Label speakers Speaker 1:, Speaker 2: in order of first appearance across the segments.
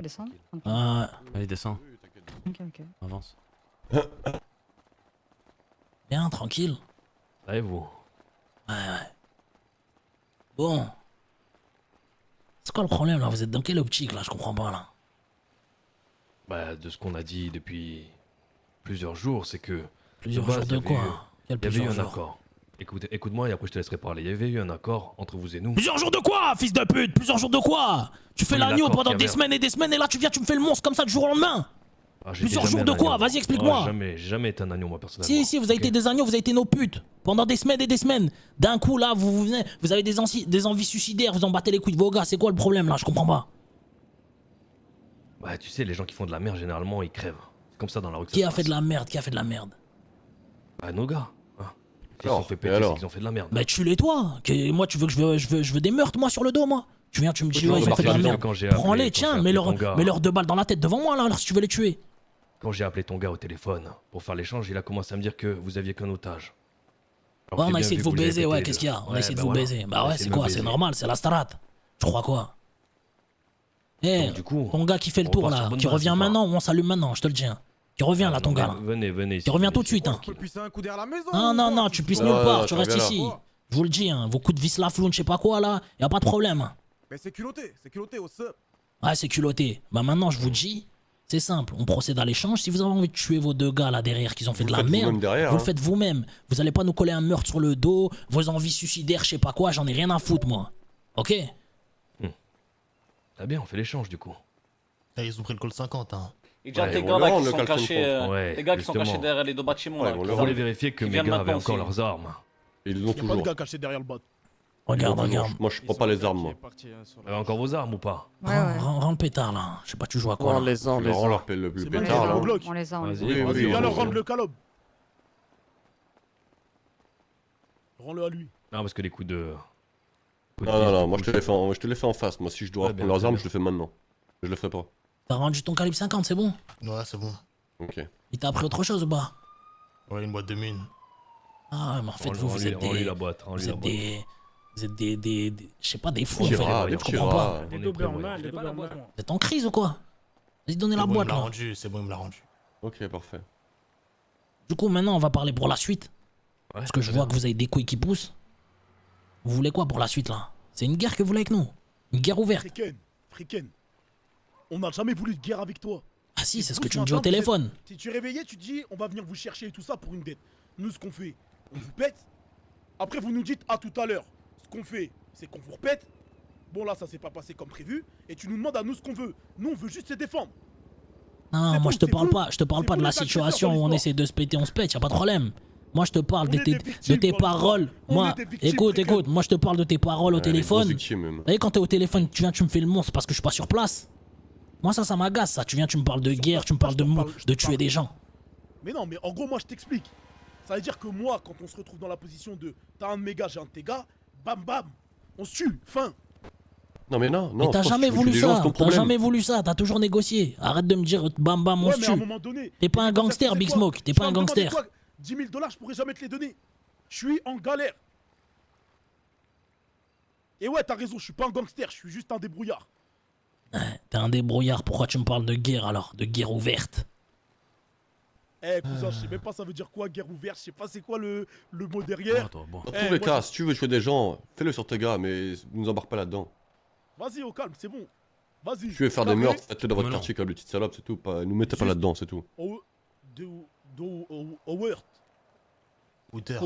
Speaker 1: descendre. Ok,
Speaker 2: Ah,
Speaker 3: Allez, descends,
Speaker 1: ok. Ok.
Speaker 3: avance.
Speaker 2: bien, tranquille.
Speaker 3: Ça et vous?
Speaker 2: Ouais. Bon. C'est quoi le problème là? Vous êtes dans quelle optique là? Je comprends pas là.
Speaker 3: Bah, de ce qu'on a dit depuis plusieurs jours, c'est que
Speaker 2: Plusieurs
Speaker 3: de base,
Speaker 2: jours de quoi? Quel
Speaker 3: il y avait eu
Speaker 2: plusieurs
Speaker 3: un
Speaker 2: jours?
Speaker 3: accord. Écoute-moi et après je te laisserai parler. Il y avait eu un accord entre vous et nous.
Speaker 2: Plusieurs jours de quoi, fils de pute? Plusieurs jours de quoi? Tu fais
Speaker 3: Non, mais
Speaker 2: l'agneau
Speaker 3: l'accord
Speaker 2: pendant
Speaker 3: qu'il y
Speaker 2: des
Speaker 3: avait-
Speaker 2: semaines et des semaines et là tu viens, tu me fais le monstre comme ça du jour au lendemain.
Speaker 3: Ah, j'ai
Speaker 2: Plusieurs
Speaker 3: été jamais
Speaker 2: jours de
Speaker 3: un
Speaker 2: quoi?
Speaker 3: agneau.
Speaker 2: Vas-y, explique-moi.
Speaker 3: J'ai jamais été un agneau, moi, personnellement.
Speaker 2: Si, vous avez
Speaker 3: Ok.
Speaker 2: été des agneaux, vous avez été nos putes. Pendant des semaines et des semaines. D'un coup, là, vous venez, vous avez des envies suicidaires, vous en battez les couilles de vos gars. C'est quoi le problème, là? Je comprends pas.
Speaker 3: Bah, tu sais, les gens qui font de la merde, généralement, ils crèvent. C'est comme ça dans la rue que ça
Speaker 2: Qui
Speaker 3: se
Speaker 2: a fait
Speaker 3: passe.
Speaker 2: de la merde? Qui a fait de la merde?
Speaker 3: Bah, nos gars. Hein. S'ils
Speaker 4: Alors,
Speaker 3: sont fait
Speaker 4: et
Speaker 3: péter,
Speaker 4: alors
Speaker 3: c'est qu'ils ont fait de la merde.
Speaker 2: Bah, tue-les toi. Moi, tu veux que je veux des meurtres, moi, sur le dos, moi? Tu viens, tu me dis,
Speaker 4: Oui,
Speaker 2: ouais, ils ont
Speaker 4: parce
Speaker 2: fait de la
Speaker 4: que
Speaker 2: merde.
Speaker 3: quand j'ai appelé-
Speaker 2: Prends-les,
Speaker 3: quand
Speaker 2: tiens,
Speaker 3: j'ai
Speaker 2: mets-leur
Speaker 3: appelé ton gars-
Speaker 2: mets-leur 2 balles dans la tête devant moi, là, alors, si tu veux les tuer.
Speaker 3: Quand j'ai appelé ton gars au téléphone pour faire l'échange, il a commencé à me dire que vous aviez qu'un otage. Alors
Speaker 2: Ouais,
Speaker 3: que
Speaker 2: on a
Speaker 3: j'ai
Speaker 2: essayé
Speaker 3: bien
Speaker 2: de vous
Speaker 3: vu que vous
Speaker 2: baiser,
Speaker 3: avez
Speaker 2: ouais,
Speaker 3: pété
Speaker 2: qu'est-ce qu'il y a? On a
Speaker 3: Ouais,
Speaker 2: essayé de
Speaker 3: bah
Speaker 2: vous
Speaker 3: voilà.
Speaker 2: baiser.
Speaker 3: On
Speaker 2: Bah
Speaker 3: a
Speaker 2: ouais,
Speaker 3: essayé
Speaker 2: c'est
Speaker 3: de me
Speaker 2: quoi? C'est
Speaker 3: baiser.
Speaker 2: normal, c'est la strat. Tu crois quoi? Eh,
Speaker 3: Donc, du coup,
Speaker 2: ton gars qui fait le
Speaker 3: on
Speaker 2: tour,
Speaker 3: repart sur
Speaker 2: là,
Speaker 3: bonne
Speaker 2: qui
Speaker 3: base,
Speaker 2: revient
Speaker 3: ou pas
Speaker 2: maintenant, on s'allume maintenant, je te le dis. Hein. Qui revient, là, ton
Speaker 3: non,
Speaker 2: gars, là.
Speaker 3: venez ici.
Speaker 2: Qui revient
Speaker 3: venez
Speaker 2: tout de
Speaker 3: ici,
Speaker 2: suite, hein.
Speaker 5: Je peux
Speaker 3: tranquille.
Speaker 5: pisser un coup derrière la maison.
Speaker 2: Non, tu pisses
Speaker 4: Non,
Speaker 2: nulle
Speaker 4: non,
Speaker 2: part,
Speaker 4: non,
Speaker 2: tu
Speaker 4: tu
Speaker 2: restes
Speaker 4: reviens là.
Speaker 2: ici. Je vous le dis, hein, vos coups de vis la floune, je sais pas quoi, là, y a pas de problème. Hein.
Speaker 5: Mais c'est culotté, au sub.
Speaker 2: Ouais, c'est culotté. Bah maintenant, je vous dis, c'est simple, on procède à l'échange. Si vous avez envie de tuer vos 2 gars là derrière qui ont fait
Speaker 4: Vous
Speaker 2: de
Speaker 4: le
Speaker 2: la
Speaker 4: faites
Speaker 2: merde,
Speaker 4: vous-même derrière,
Speaker 2: vous le
Speaker 4: hein.
Speaker 2: faites vous-même. Vous allez pas nous coller un meurtre sur le dos, vos envies suicidaires, je sais pas quoi, j'en ai rien à foutre, moi. Ok?
Speaker 3: Très bien, on fait l'échange du coup.
Speaker 6: Là, ils ont pris le call 50, hein.
Speaker 7: Et déjà,
Speaker 4: Ouais,
Speaker 7: tes
Speaker 4: on
Speaker 7: gars
Speaker 4: le
Speaker 7: là
Speaker 4: rend,
Speaker 7: qui
Speaker 4: le
Speaker 7: sont
Speaker 4: calcul
Speaker 7: cachés,
Speaker 4: compte.
Speaker 3: Ouais,
Speaker 7: les gars qui sont
Speaker 3: justement.
Speaker 7: cachés derrière les 2 bâtiments
Speaker 4: Ouais,
Speaker 7: là.
Speaker 4: on
Speaker 7: qui
Speaker 4: le
Speaker 3: On
Speaker 4: rend.
Speaker 3: voulait
Speaker 7: viennent-
Speaker 3: vérifier que
Speaker 7: Ils
Speaker 3: mes
Speaker 7: viennent
Speaker 3: gars avaient
Speaker 7: maintenant
Speaker 3: encore
Speaker 7: aussi.
Speaker 3: leurs armes.
Speaker 4: Et ils les ont
Speaker 5: Y'a pas de
Speaker 4: toujours.
Speaker 5: gars caché derrière le bot.
Speaker 2: Regarde,
Speaker 4: Ils ont toujours.
Speaker 2: regarde.
Speaker 4: Moi, je prends pas les armes, moi.
Speaker 3: Encore vos armes ou pas?
Speaker 1: Ouais, ouais.
Speaker 2: Rends le pétard, là. Je sais pas, tu joues à quoi, là?
Speaker 4: Je leur rends le
Speaker 5: C'est
Speaker 1: On les
Speaker 4: pétard,
Speaker 1: a,
Speaker 4: là.
Speaker 5: bon. Glock.
Speaker 1: on les a.
Speaker 3: Vas-y,
Speaker 4: Oui, oui,
Speaker 5: Vas-y, viens
Speaker 4: on
Speaker 5: leur
Speaker 4: le
Speaker 5: rendre
Speaker 4: rend.
Speaker 5: le calob. Rends-le à lui.
Speaker 3: Non, parce que les coups de.
Speaker 4: Non, moi je te les fais en face. Moi, si je dois
Speaker 3: Ouais, bien,
Speaker 4: reprendre leurs
Speaker 3: bien.
Speaker 4: armes, je le fais maintenant. Je le ferai pas.
Speaker 2: T'as rendu ton calibre 50, c'est bon?
Speaker 6: Ouais, c'est bon.
Speaker 4: Ok.
Speaker 2: Il t'a appris autre chose ou pas?
Speaker 6: Ouais, une boîte de mine.
Speaker 2: Ah, mais en fait, vous êtes
Speaker 3: Rends-lui
Speaker 2: des...
Speaker 3: la boîte, rends-lui
Speaker 2: Vous
Speaker 3: la
Speaker 2: êtes
Speaker 3: boîte.
Speaker 2: je sais pas, des fous, en
Speaker 4: Tira,
Speaker 2: fait.
Speaker 4: il
Speaker 2: Je comprends pas.
Speaker 4: tira.
Speaker 3: On est prévoyant.
Speaker 2: Vous êtes en crise ou quoi? Vas-y, donnez la
Speaker 6: C'est bon,
Speaker 2: boîte,
Speaker 6: il me l'a
Speaker 2: là.
Speaker 6: rendu, c'est bon, il me l'a rendu.
Speaker 4: Ok, parfait.
Speaker 2: Du coup, maintenant, on va parler pour la suite.
Speaker 3: Ouais,
Speaker 2: Parce que je vois que vous avez des couilles qui poussent. Vous voulez quoi pour la suite, là? C'est une guerre que vous voulez avec nous? Une guerre ouverte?
Speaker 5: Friken. On n'a jamais voulu de guerre avec toi.
Speaker 2: Ah si, c'est ce que
Speaker 5: Vous,
Speaker 2: tu me dis au
Speaker 5: maintenant, vous
Speaker 2: téléphone.
Speaker 5: Si tu es réveillé, tu te dis on va venir vous chercher et tout ça pour une dette. Nous, ce qu'on fait, on vous pète. Après, vous nous dites à tout à l'heure. Ce qu'on fait, c'est qu'on vous repète. Bon, là, ça s'est pas passé comme prévu. Et tu nous demandes à nous ce qu'on veut. Nous, on veut juste se défendre.
Speaker 2: Non,
Speaker 5: C'est
Speaker 2: moi
Speaker 5: bon,
Speaker 2: je te
Speaker 5: c'est
Speaker 2: parle
Speaker 5: vous.
Speaker 2: pas, je te parle
Speaker 5: C'est
Speaker 2: pas de
Speaker 5: vous
Speaker 2: la
Speaker 5: les agresseurs
Speaker 2: situation
Speaker 5: dans
Speaker 2: où on
Speaker 5: l'histoire.
Speaker 2: essaie de se péter, on se pète, y a pas de problème. Moi je te parle
Speaker 5: On
Speaker 2: de
Speaker 5: est
Speaker 2: tes,
Speaker 5: des victimes
Speaker 2: de tes
Speaker 5: dans l'histoire.
Speaker 2: paroles.
Speaker 5: On
Speaker 2: Moi,
Speaker 5: est des victimes,
Speaker 2: écoute,
Speaker 5: Friken.
Speaker 2: moi je te parle de tes paroles au
Speaker 4: Les grosses
Speaker 2: téléphone.
Speaker 4: victimes, même.
Speaker 2: Vous voyez, quand t'es au téléphone, tu viens, tu me fais le monstre parce que je suis pas sur place. Moi ça m'agace ça. Tu viens, tu me parles de
Speaker 5: Sur
Speaker 2: guerre,
Speaker 5: place,
Speaker 2: tu me parles
Speaker 5: je te parle, je te
Speaker 2: de tuer
Speaker 5: parle.
Speaker 2: des gens.
Speaker 5: Mais non, mais en gros, moi, je t'explique. Ça veut dire que moi, quand on se retrouve dans la position de t'as un de mes gars, j'ai un de tes gars, bam bam, on se tue, fin.
Speaker 4: Non, mais non,
Speaker 2: Mais
Speaker 4: non.
Speaker 2: t'as
Speaker 4: je pense
Speaker 2: jamais
Speaker 4: que tu veux
Speaker 2: voulu
Speaker 4: tuer les gens,
Speaker 2: ça,
Speaker 4: c'est ton
Speaker 2: t'as
Speaker 4: problème.
Speaker 2: jamais voulu ça, t'as toujours négocié. Arrête de me dire bam bam on
Speaker 5: Ouais,
Speaker 2: se
Speaker 5: mais à un
Speaker 2: tue.
Speaker 5: moment donné.
Speaker 2: T'es pas un
Speaker 5: tu vas
Speaker 2: gangster,
Speaker 5: faire,
Speaker 2: Big
Speaker 5: tu sais quoi
Speaker 2: Smoke, t'es
Speaker 5: Tu
Speaker 2: pas
Speaker 5: vas
Speaker 2: un
Speaker 5: me demander
Speaker 2: gangster.
Speaker 5: quoi 10 000 $, je pourrais jamais te les donner. Je suis en galère. Et ouais, t'as raison, je suis pas un gangster, je suis juste un débrouillard.
Speaker 2: T'es un débrouillard, pourquoi tu me parles de guerre alors? De guerre ouverte?
Speaker 5: Eh cousin, je sais même pas ça veut dire quoi, guerre ouverte, je sais pas c'est quoi le mot derrière.
Speaker 3: Toi, bon.
Speaker 4: Dans
Speaker 5: Eh,
Speaker 4: tous les
Speaker 5: moi,
Speaker 4: cas, si tu veux tuer des gens, fais-le sur tes gars, mais nous embarque pas là-dedans.
Speaker 5: Vas-y, au calme, c'est bon. Vas-y.
Speaker 4: Si tu veux faire des
Speaker 5: Carré,
Speaker 4: meurtres, faites-le dans votre
Speaker 3: Mais non.
Speaker 4: quartier comme les petites salopes, c'est tout. Nous mettez pas
Speaker 5: Juste-
Speaker 4: là-dedans, c'est tout.
Speaker 5: Howard.
Speaker 6: Hooter.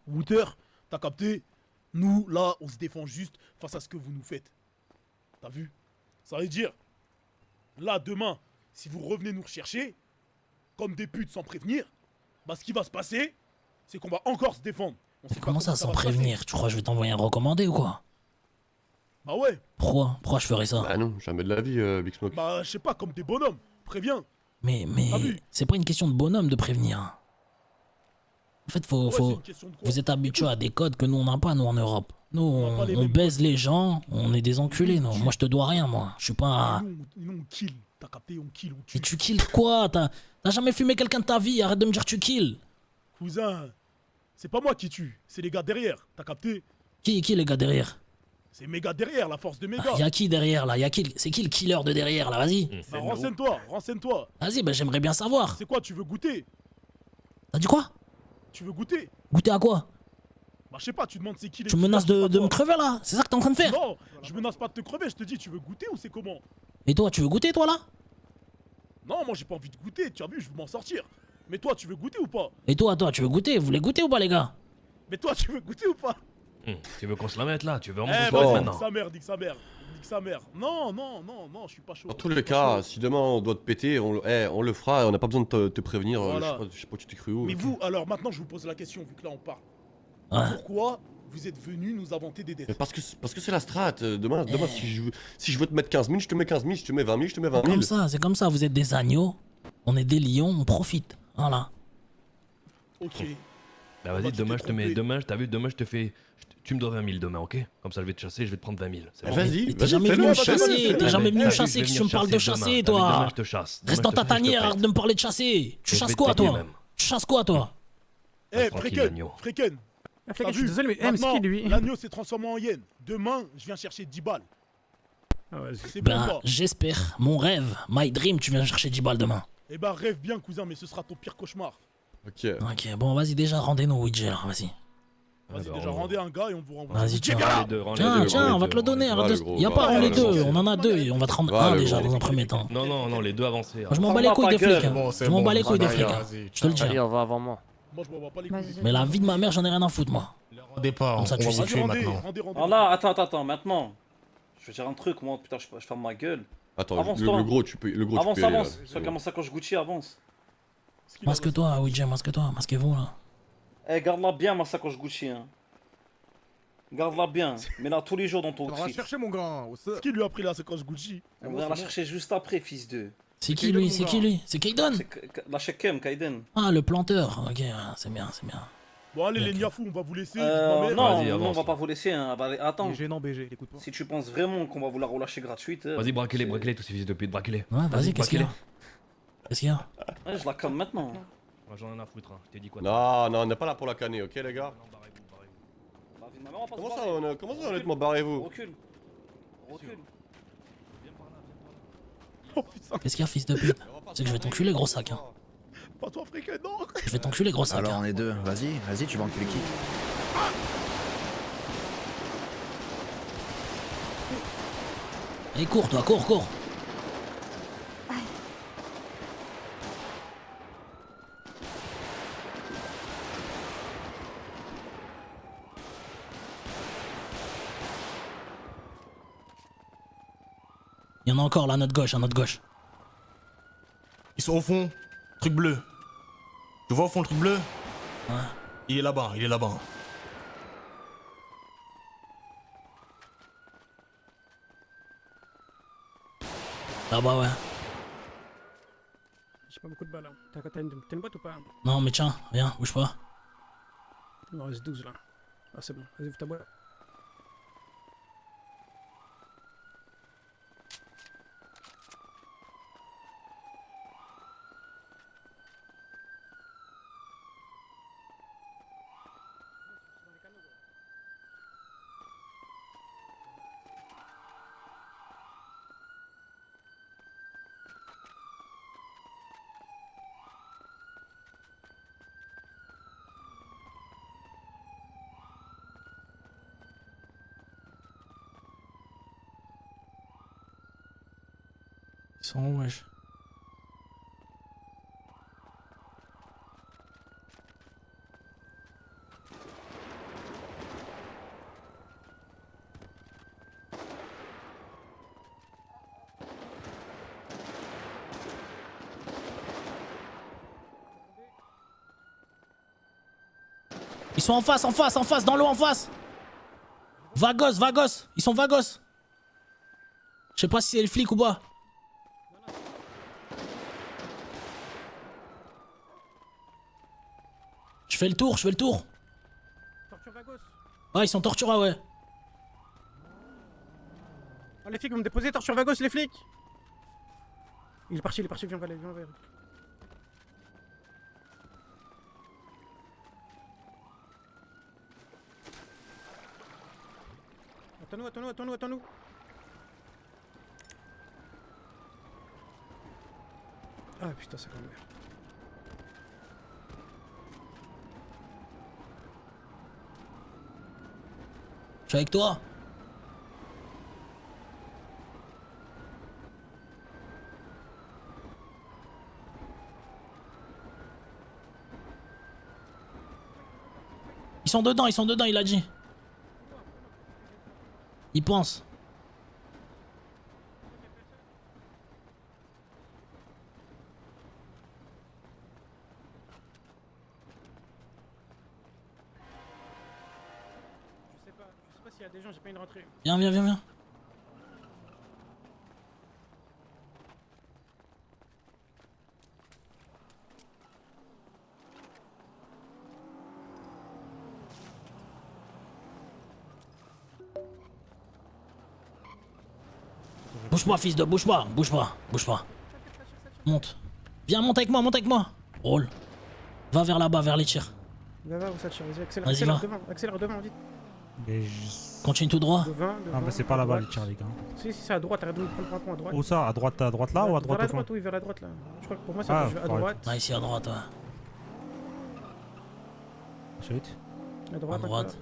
Speaker 5: Wouter, t'as capté? Nous, là, on se défend juste face à ce que vous nous faites. T'as vu? Ça veut dire, là, demain, si vous revenez nous rechercher, comme des putes sans prévenir, bah ce qui va se passer, c'est qu'on va encore se défendre. On sait
Speaker 2: Mais
Speaker 5: pas
Speaker 2: comment ça sans
Speaker 5: va se passer.
Speaker 2: prévenir? Tu crois que je vais t'envoyer un recommandé ou quoi?
Speaker 5: Bah ouais,
Speaker 2: Pourquoi je ferais ça?
Speaker 4: Bah non, jamais de la vie, Big Smoke.
Speaker 5: bah je sais pas, comme des bonhommes. Préviens.
Speaker 2: Mais
Speaker 5: T'as vu?
Speaker 2: c'est pas une question de bonhomme de prévenir. En fait,
Speaker 5: Ouais, c'est une question de quoi?
Speaker 2: vous êtes habitués à des codes que nous on n'a pas nous en Europe. Nous
Speaker 5: On n'a pas les
Speaker 2: on
Speaker 5: mêmes
Speaker 2: baise les gens, on est des enculés nous. Moi je te dois rien moi. Je suis pas.
Speaker 5: Nous, on kill. T'as capté? On kill, on tue.
Speaker 2: Et tu kills quoi? T'as jamais fumé quelqu'un de ta vie? Arrête de me dire tu kills.
Speaker 5: Cousin, c'est pas moi qui tue, c'est les gars derrière. T'as capté?
Speaker 2: Qui les gars derrière?
Speaker 5: C'est méga derrière, la force de méga.
Speaker 2: Y'a qui derrière là? C'est qui le killer de derrière là? Vas-y.
Speaker 5: Bah, renseigne-toi, renseigne-toi.
Speaker 2: Vas-y, bah j'aimerais bien savoir.
Speaker 5: C'est quoi, tu veux goûter?
Speaker 2: T'as dit quoi?
Speaker 5: Tu veux goûter?
Speaker 2: Goûter à quoi?
Speaker 5: Bah, je sais pas, tu demandes c'est qui les
Speaker 2: Tu me menaces
Speaker 5: killers,
Speaker 2: de me
Speaker 5: c'est pas toi.
Speaker 2: crever là? C'est ça que t'es en train de faire?
Speaker 5: Non, je menace pas de te crever, je te dis, tu veux goûter ou c'est comment?
Speaker 2: Et toi, tu veux goûter toi là?
Speaker 5: Non, moi j'ai pas envie de goûter, tu as vu, je veux m'en sortir. Mais toi, tu veux goûter ou pas?
Speaker 2: Et toi, tu veux goûter? Vous voulez goûter ou pas les gars?
Speaker 5: Mais toi, tu veux goûter ou pas?
Speaker 3: Tu veux qu'on se la mette là? Tu veux vraiment
Speaker 5: Eh,
Speaker 3: qu'on se la mette
Speaker 5: vas-y,
Speaker 3: maintenant?
Speaker 5: nique sa mère, nique sa mère. Nique sa mère. Non, non, non, non, je suis pas chaud.
Speaker 4: Dans tous les cas, si demain on doit te péter, on le fera et on n'a pas besoin de te prévenir.
Speaker 5: Voilà.
Speaker 4: Je sais pas où tu t'es cru où.
Speaker 5: Mais vous, alors maintenant, je vous pose la question, vu que là on parle.
Speaker 2: Ouais.
Speaker 5: Pourquoi vous êtes venus nous inventer des
Speaker 4: Mais
Speaker 5: dettes?
Speaker 4: parce que c'est la strat. Demain si je veux te mettre 15 000, je te mets 15 000. Si tu mets 20 000, je te mets 20 000.
Speaker 2: C'est comme ça, vous êtes des agneaux. On est des lions, on profite. Voilà.
Speaker 5: Ok.
Speaker 3: Bah
Speaker 5: Bah,
Speaker 3: vas-y,
Speaker 5: tu
Speaker 3: demain
Speaker 5: t'es
Speaker 3: je te mets.
Speaker 5: trompé.
Speaker 3: Demain, t'as vu, demain je te fais. Tu me dois 20 000 demain, ok? Comme ça je vais te chasser, je vais te prendre 20 000. C'est bon.
Speaker 4: Vas-y,
Speaker 2: Mais t'es
Speaker 4: vas-y,
Speaker 2: jamais
Speaker 4: fais-le,
Speaker 2: venu me
Speaker 4: fais-le,
Speaker 2: chasser,
Speaker 4: fais-le.
Speaker 2: t'es jamais venu me
Speaker 3: Vas-y,
Speaker 2: chasser,
Speaker 3: je vais
Speaker 2: que tu
Speaker 3: venir
Speaker 2: me parles de
Speaker 3: chasser
Speaker 2: chasser,
Speaker 3: demain. T'as vu,
Speaker 2: toi.
Speaker 3: Demain je te chasse. Demain,
Speaker 2: Reste dans
Speaker 3: je
Speaker 2: ta
Speaker 3: te fais, je te
Speaker 2: tanière,
Speaker 3: pète.
Speaker 2: arrête de me parler de chasser. Tu
Speaker 3: Je
Speaker 2: chasses
Speaker 3: vais
Speaker 2: quoi,
Speaker 3: te péter,
Speaker 2: toi?
Speaker 3: même.
Speaker 2: Tu chasses quoi, toi?
Speaker 5: Eh,
Speaker 3: tranquille,
Speaker 5: Freken,
Speaker 3: l'agneau.
Speaker 5: Freken,
Speaker 1: Ah,
Speaker 5: t'as
Speaker 1: je suis
Speaker 5: vu?
Speaker 1: désolé, mais c'est
Speaker 5: Maintenant,
Speaker 1: qui lui?
Speaker 5: l'agneau s'est transformé en hyène. Demain, je viens chercher 10 balles.
Speaker 1: Ah, vas-y.
Speaker 5: C'est bon ou
Speaker 2: Ben,
Speaker 5: pas?
Speaker 2: j'espère. Mon rêve, my dream, tu viens chercher 10 balles demain.
Speaker 5: Eh ben, rêve bien, cousin, mais ce sera ton pire cauchemar.
Speaker 4: Ok.
Speaker 2: Ok, bon, vas-y, déjà, rendez-nous Ouija, là, vas-y.
Speaker 5: Vas-y,
Speaker 3: bah,
Speaker 5: déjà,
Speaker 3: on-
Speaker 5: rendez un gars et on vous renvoie.
Speaker 2: Vas-y, tiens.
Speaker 3: Rends les deux, rends les
Speaker 2: Tiens,
Speaker 3: deux,
Speaker 2: tiens,
Speaker 3: rends
Speaker 2: on
Speaker 3: les
Speaker 2: va
Speaker 3: deux,
Speaker 2: te le
Speaker 3: rends les
Speaker 2: donner.
Speaker 3: deux.
Speaker 4: Va,
Speaker 2: Arrête
Speaker 4: le
Speaker 2: de...
Speaker 4: gros,
Speaker 2: Y'a
Speaker 4: va,
Speaker 2: pas,
Speaker 4: va,
Speaker 2: on est
Speaker 4: le
Speaker 2: deux,
Speaker 4: gros.
Speaker 2: on en a deux et on va te rendre
Speaker 4: Va,
Speaker 2: un
Speaker 4: le
Speaker 2: déjà
Speaker 4: gros.
Speaker 2: dans un premier temps.
Speaker 3: Non, non, non, les deux avancés.
Speaker 2: Moi, je m'en bats les couilles des flics. hein. Je m'en bats les couilles des flics. hein. Je te le dis.
Speaker 7: Allez,
Speaker 2: hein.
Speaker 7: on va avant moi.
Speaker 5: Moi, je m'en vois pas les couilles.
Speaker 8: Vas-y.
Speaker 2: Mais la vie de ma mère, j'en ai rien à foutre, moi.
Speaker 6: Au départ,
Speaker 2: Comme
Speaker 6: on
Speaker 2: ça,
Speaker 6: va
Speaker 2: tu
Speaker 6: vous
Speaker 2: sais.
Speaker 5: Vas-y,
Speaker 6: tuer
Speaker 5: rendez,
Speaker 6: maintenant.
Speaker 5: rendez.
Speaker 9: Ah là, attends, maintenant. Je vais dire un truc, moi, putain, je ferme ma gueule.
Speaker 4: Attends,
Speaker 9: Avance-toi.
Speaker 4: le gros, tu peux y
Speaker 9: Avance,
Speaker 4: aller. là.
Speaker 9: avance. Soit comme ma sacoche Gucci, avance.
Speaker 2: Masque-toi, Ouija, masque-toi, masquez-vous, là.
Speaker 9: Eh, garde-la bien, ma sacoche Gucci, hein. Garde-la bien. Mets-la tous les jours dans ton
Speaker 10: On va
Speaker 9: grip.
Speaker 10: chercher mon grand.
Speaker 5: Ce qui lui a pris la séquence Gucci?
Speaker 9: On va la chercher juste après, fils de.
Speaker 2: C'est qui lui? C'est qui lui? C'est Kaiden?
Speaker 9: C'est la Shekem, Kaiden.
Speaker 2: Ah, le planteur. Ok, c'est bien, c'est bien.
Speaker 5: Bon, allez, les
Speaker 2: Ok.
Speaker 5: niafous, on va vous laisser. dites ma mère.
Speaker 9: Non,
Speaker 3: Vas-y,
Speaker 9: non, on
Speaker 3: avance.
Speaker 9: va pas vous laisser, hein. Bah, allez, attends.
Speaker 10: Il est gênant, BG, l'écoute pas.
Speaker 9: Si tu penses vraiment qu'on va vous la relâcher gratuite.
Speaker 3: Vas-y, braquez-les, tous ces fils de pute, braquez-les.
Speaker 2: Ouais, vas-y, qu'est-ce qu'il y a?
Speaker 3: braquez-les.
Speaker 2: Qu'est-ce qu'il y a?
Speaker 9: Ouais, je la calme maintenant.
Speaker 3: Moi j'en ai rien à foutre, hein. Je t'ai dit quoi.
Speaker 4: Non, non, on n'est pas là pour la canner, ok les gars?
Speaker 3: Non, barrez-vous, barrez-vous.
Speaker 9: La vie de ma mère, on va pas se
Speaker 4: Comment ça,
Speaker 9: barrer.
Speaker 4: comment ça honnêtement, barrez-vous?
Speaker 9: Recule. Recule.
Speaker 5: Oh putain,
Speaker 2: Qu'est-ce qu'il y a, fils de pute? C'est que je vais t'enculer, gros sac. Hein.
Speaker 5: pas toi, Freken, non!
Speaker 2: Je vais t'enculer, gros sac.
Speaker 11: Alors
Speaker 2: hein.
Speaker 11: on est deux, vas-y, tu vas enculer qui?
Speaker 2: Allez, cours, toi, cours. Il y en a encore là, à notre gauche, à notre gauche.
Speaker 6: Ils sont au fond. Truc bleu. Tu vois au fond le truc bleu?
Speaker 2: Ouais.
Speaker 6: Il est là-bas, il est là-bas.
Speaker 2: Là-bas, ouais.
Speaker 1: J'ai pas beaucoup de balles. Hein. T'as une boîte ou pas?
Speaker 2: Non, mais tiens, viens, bouge pas.
Speaker 1: Il m'en reste 12 là. Ah, c'est bon. Vas-y, ouvre ta boîte.
Speaker 2: Ils sont où, wesh? Ils sont en face, dans l'eau en face. Vagos, ils sont vagos. Je sais pas si c'est le flic ou pas. Je fais le tour.
Speaker 1: Torture Vagos.
Speaker 2: Ah, ils sont torturés, ouais.
Speaker 1: Ah, les flics vont me déposer, torture Vagos, les flics. Il est parti, viens, on va aller, viens, on va aller. Attends-nous, attends-nous, attends-nous, attends-nous. Ah putain, c'est quand même merde.
Speaker 2: Je suis avec toi. Ils sont dedans, il a dit. Il pense.
Speaker 1: Je sais pas s'il y a des gens, j'ai pas une rentrée.
Speaker 2: Viens, viens, viens, viens. Bouge pas, fils de, bouge pas, bouge pas, bouge pas. Monte. Viens, monte avec moi, monte avec moi. Roule. Va vers là-bas, vers les tirs.
Speaker 1: Va, où ça tire, vas-y, accélère,
Speaker 2: Vas-y,
Speaker 1: accélère
Speaker 2: va.
Speaker 1: devant, accélère devant, vite.
Speaker 7: Mais je...
Speaker 2: Continue tout droit.
Speaker 1: Devant,
Speaker 7: Ah bah c'est pas là-bas les tirs les gars.
Speaker 1: Si, si, c'est à droite, arrête de nous prendre un point à droite.
Speaker 7: Où ça? À droite là ou à droite
Speaker 1: Vers
Speaker 7: au
Speaker 1: la
Speaker 7: fond?
Speaker 1: droite, oui, vers la droite là. Je crois que pour moi, c'est
Speaker 7: Ah,
Speaker 1: à
Speaker 7: ouais.
Speaker 1: droite.
Speaker 2: Ah, ici à droite, ouais.
Speaker 7: Ensuite.
Speaker 1: À droite,
Speaker 2: À droite.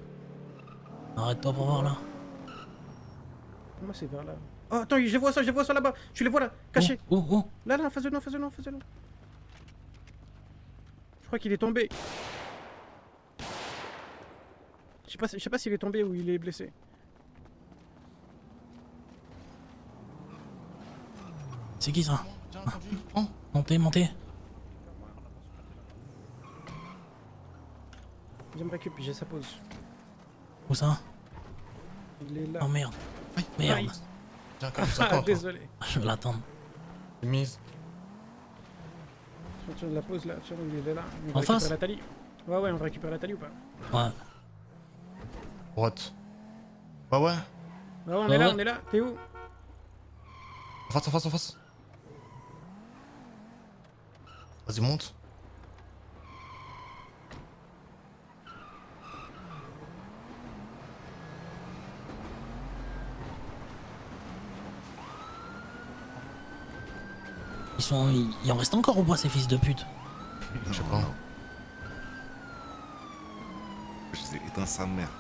Speaker 1: encore.
Speaker 2: Arrête-toi pour voir là.
Speaker 1: Pour moi, c'est vers là. Oh, attends, je les vois ça là-bas. Tu les vois là, cachés.
Speaker 2: Oh.
Speaker 1: Là, là, en face de nous, en face de nous, en face de nous. Je crois qu'il est tombé. Je sais pas s'il est tombé ou il est blessé.
Speaker 2: C'est qui ça? Montez, montez.
Speaker 1: Je me récupère, j'ai sa pause.
Speaker 2: Où ça?
Speaker 1: Il est là.
Speaker 2: Oh merde. Merde.
Speaker 6: Tiens, comme
Speaker 1: Ah,
Speaker 6: 50.
Speaker 1: désolé.
Speaker 2: Je vais l'attendre.
Speaker 6: Mise.
Speaker 1: Tiens, la pause là, tiens, il est là. On va
Speaker 2: En
Speaker 1: récupérer
Speaker 2: face?
Speaker 1: la Thalie. Ouais, on va récupérer la Thalie ou pas?
Speaker 2: Ouais.
Speaker 6: Droite. Bah ouais.
Speaker 1: Ouais, on
Speaker 2: Ouais,
Speaker 1: est là,
Speaker 2: ouais.
Speaker 1: on est là. T'es où?
Speaker 6: En face, en face, en face. Vas-y, monte.
Speaker 2: Ils sont. Il en reste encore ou pas ces fils de pute?
Speaker 6: Je sais pas.
Speaker 8: Je les ai éteints sa mère.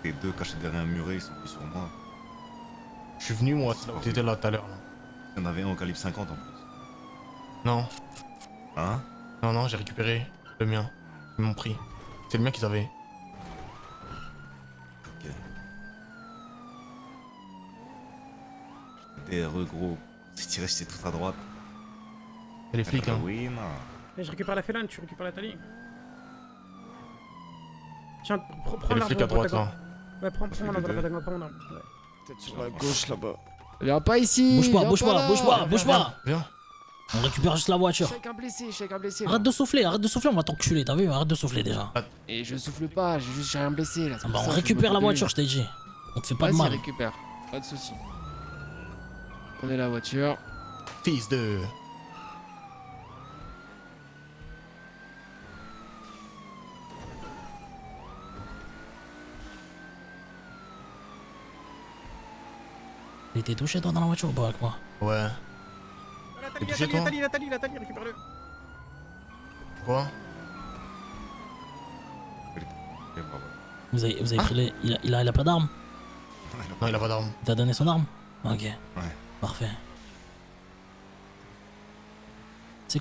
Speaker 8: Les deux cachés derrière un muret, ils sont pris sur moi.
Speaker 6: Je suis venu moi, t'étais là tout à l'heure. là.
Speaker 8: Il y en avait un au calibre 50 en plus.
Speaker 6: Non,
Speaker 8: Hein?
Speaker 6: non, j'ai récupéré le mien. Ils m'ont pris. C'est le mien qu'ils avaient.
Speaker 8: Ok. DRE gros. J'ai tiré, j'étais tout à droite.
Speaker 6: C'est les flics, hein.
Speaker 8: Oui, non.
Speaker 1: Et je récupère la félane, tu récupères la Thalie. Tiens, prends
Speaker 6: C'est les
Speaker 1: l'arbre
Speaker 6: flics à droite
Speaker 1: Patagon.
Speaker 6: là.
Speaker 1: Ouais, prends
Speaker 8: Parce que
Speaker 1: mon
Speaker 8: les
Speaker 1: arbre
Speaker 8: deux.
Speaker 1: Patagon, prends mon arbre. Ouais.
Speaker 5: Peut-être sur la gauche là-bas.
Speaker 11: Viens pas ici.
Speaker 2: Bouge pas,
Speaker 11: viens
Speaker 2: bouge pas,
Speaker 11: là.
Speaker 2: bouge pas, bouge pas.
Speaker 6: Viens.
Speaker 2: On récupère juste la voiture.
Speaker 11: Chacun blessé.
Speaker 2: Arrête de souffler, on va t'enculer, t'as vu? Arrête de souffler déjà.
Speaker 11: Et je souffle pas, j'ai rien blessé là. c'est
Speaker 2: Ah
Speaker 11: pour
Speaker 2: bah,
Speaker 11: ça
Speaker 2: on
Speaker 11: que je
Speaker 2: récupère la
Speaker 11: m'occupe de
Speaker 2: voiture,
Speaker 11: lui.
Speaker 2: je t'ai dit. On te fait pas de
Speaker 11: Vas-y,
Speaker 2: mal.
Speaker 11: récupère. Pas de soucis. Prenez la voiture.
Speaker 6: Fils de.
Speaker 2: Il était touché toi dans la voiture ou pas avec moi?
Speaker 6: Ouais.
Speaker 1: La
Speaker 6: T'es
Speaker 1: Thalie,
Speaker 6: touché, toi
Speaker 1: la Thalie, récupère-le.
Speaker 6: Quoi?
Speaker 8: Et bah, ouais.
Speaker 2: Vous avez pris les. Il a pas d'arme?
Speaker 6: Non, il a pas d'arme.
Speaker 2: Il t'a donné son arme? Ok.
Speaker 8: Ouais.
Speaker 2: Parfait.